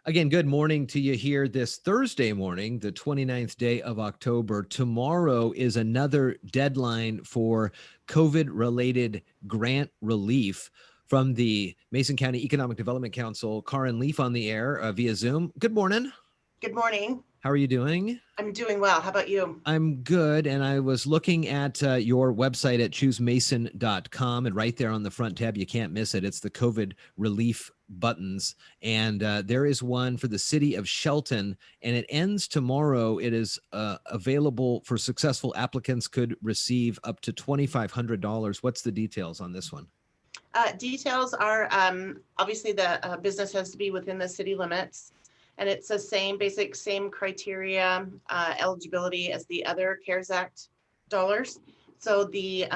Again, good morning to you here this Thursday morning, the 29th day of October. Tomorrow is another deadline for COVID-related grant relief from the Mason County Economic Development Council. Karin Leaf on the air via Zoom. Good morning. Good morning. How are you doing? I'm doing well. How about you? I'm good. And I was looking at your website at choosemason.com, and right there on the front tab, you can't miss it. It's the COVID relief buttons. And there is one for the city of Shelton, and it ends tomorrow. It is available for successful applicants could receive up to $2,500. What's the details on this one? Details are obviously the business has to be within the city limits. And it's the same criteria, eligibility as the other CARES Act dollars. So the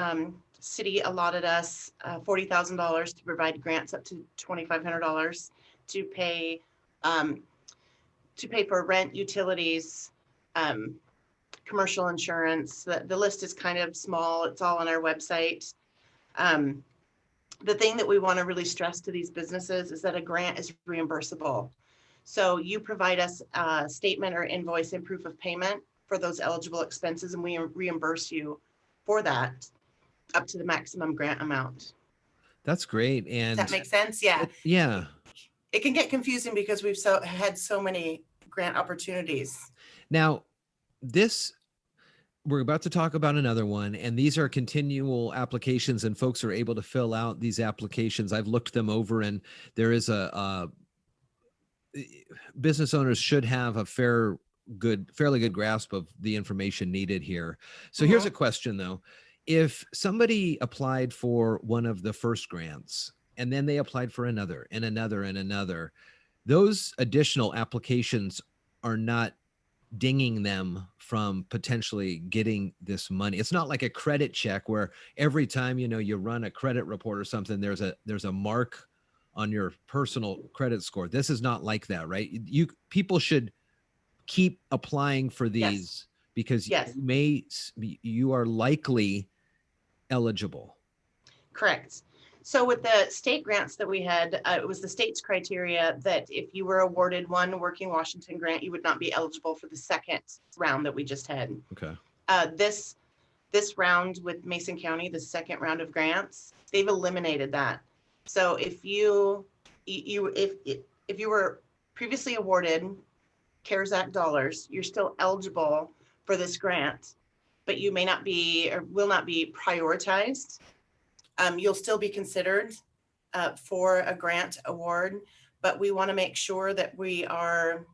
city allotted us $40,000 to provide grants up to $2,500 to pay for rent, utilities, commercial insurance. The list is kind of small. It's all on our website. The thing that we want to really stress to these businesses is that a grant is reimbursable. So you provide us a statement or invoice and proof of payment for those eligible expenses, and we reimburse you for that up to the maximum grant amount. That's great. And does that make sense? Yeah. Yeah. It can get confusing because we've had so many grant opportunities. Now, we're about to talk about another one, and these are continual applications, and folks are able to fill out these applications. I've looked them over, and there is business owners should have a fairly good grasp of the information needed here. So here's a question though. If somebody applied for one of the first grants and then they applied for another and another and another, those additional applications are not dinging them from potentially getting this money. It's not like a credit check where every time, you run a credit report or something, there's a mark on your personal credit score. This is not like that, right? People should keep applying for these because you are likely eligible. Correct. So with the state grants that we had, it was the state's criteria that if you were awarded one Working Washington grant, you would not be eligible for the second round that we just had. Okay. This round with Mason County, the second round of grants, they've eliminated that. So if you were previously awarded CARES Act dollars, you're still eligible for this grant, but you may not be or will not be prioritized. You'll still be considered for a grant award, but we want to make sure that we are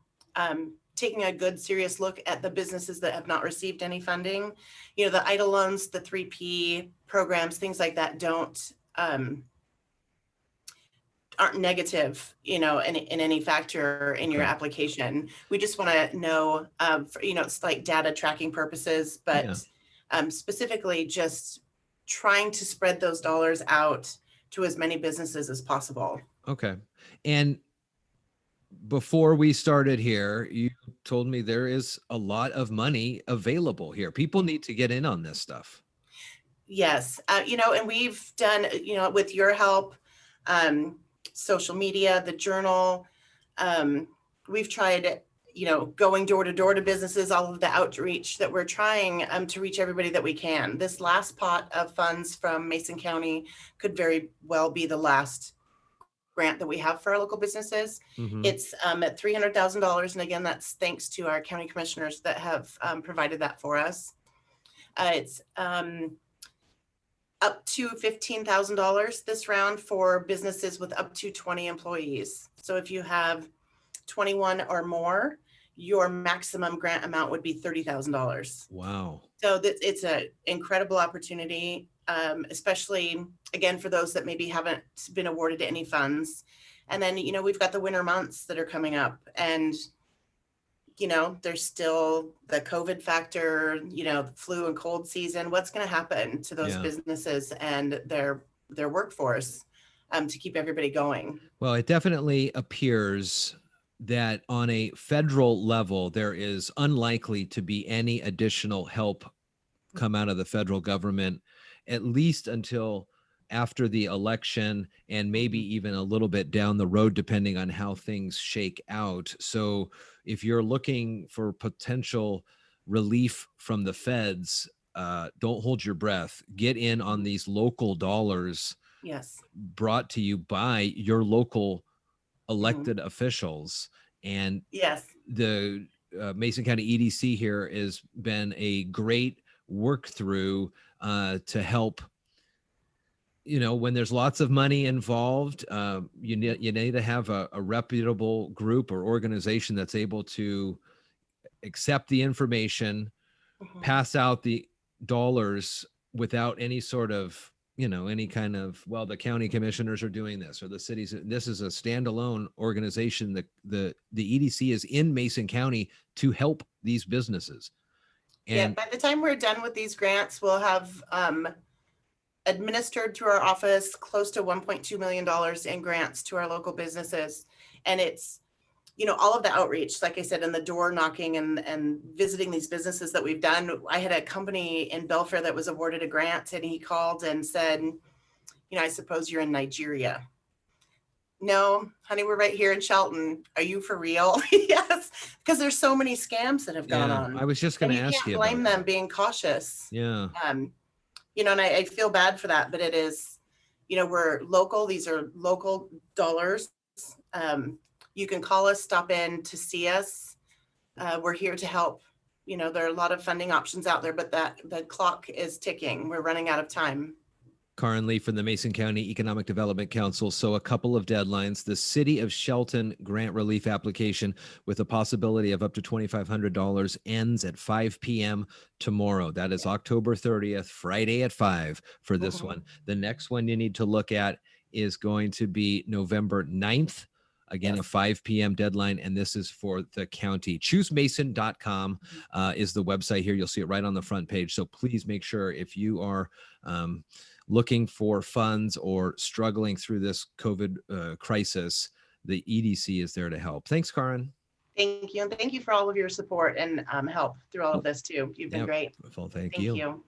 taking a good, serious look at the businesses that have not received any funding. The EIDL loans, the 3P programs, things like that aren't negative, in any factor in your application. We just want to know, it's like data tracking purposes, but specifically just trying to spread those dollars out to as many businesses as possible. Okay. And before we started here, you told me there is a lot of money available here. People need to get in on this stuff. Yes. And we've done, with your help, social media, the journal. We've tried, going door to door to businesses, all of the outreach that we're trying to reach everybody that we can. This last pot of funds from Mason County could very well be the last grant that we have for our local businesses. It's at $300,000. And again, that's thanks to our county commissioners that have provided that for us. It's up to $15,000 this round for businesses with up to 20 employees. So if you have 21 or more, your maximum grant amount would be $30,000. Wow. So it's an incredible opportunity, especially, again, for those that maybe haven't been awarded any funds. And then, we've got the winter months that are coming up, and there's still the COVID factor, the flu and cold season. What's going to happen to those businesses and their workforce to keep everybody going? Well, it definitely appears that on a federal level, there is unlikely to be any additional help come out of the federal government, at least until after the election and maybe even a little bit down the road, depending on how things shake out. So if you're looking for potential relief from the feds, don't hold your breath. Get in on these local dollars Yes. brought to you by your local Mhm. elected officials. And Yes. the Mason County EDC here has been a great work through to help. You know, when there's lots of money involved, you need to have a reputable group or organization that's able to accept the information, Mhm. pass out the dollars without any sort of, you know, any kind of, well, the county commissioners are doing this or the cities. This is a standalone organization. The EDC is in Mason County to help these businesses. Yeah, And by the time we're done with these grants, we'll have administered through our office close to $1.2 million in grants to our local businesses. And it's, you know, all of the outreach, like I said, and the door knocking and visiting these businesses that we've done. I had a company in Belfair that was awarded a grant, and he called and said, you know, I suppose you're in Nigeria. No, honey, we're right here in Shelton. Are you for real? Yes, because there's so many scams that have gone yeah, on, I was just going and to you ask can't you about blame them that. being cautious. Yeah. You know, and I feel bad for that, but it is, you know, we're local. These are local dollars. You can call us, stop in to see us. We're here to help. You know, there are a lot of funding options out there, but the clock is ticking. We're running out of time. Karin Leaf from the Mason County Economic Development Council. So a couple of deadlines. The City of Shelton grant relief application with a possibility of up to $2,500 ends at 5 p.m. tomorrow. That is October 30th, Friday at 5 for this one. The next one you need to look at is going to be November 9th. Again, a 5 p.m. deadline, and this is for the county. ChooseMason.com is the website here. You'll see it right on the front page. So please make sure if you are looking for funds or struggling through this COVID crisis, the EDC is there to help. Thanks, Karin. Thank you. And thank you for all of your support and help through all of this too. You've been Yep. great. Well, thank Thank you. you.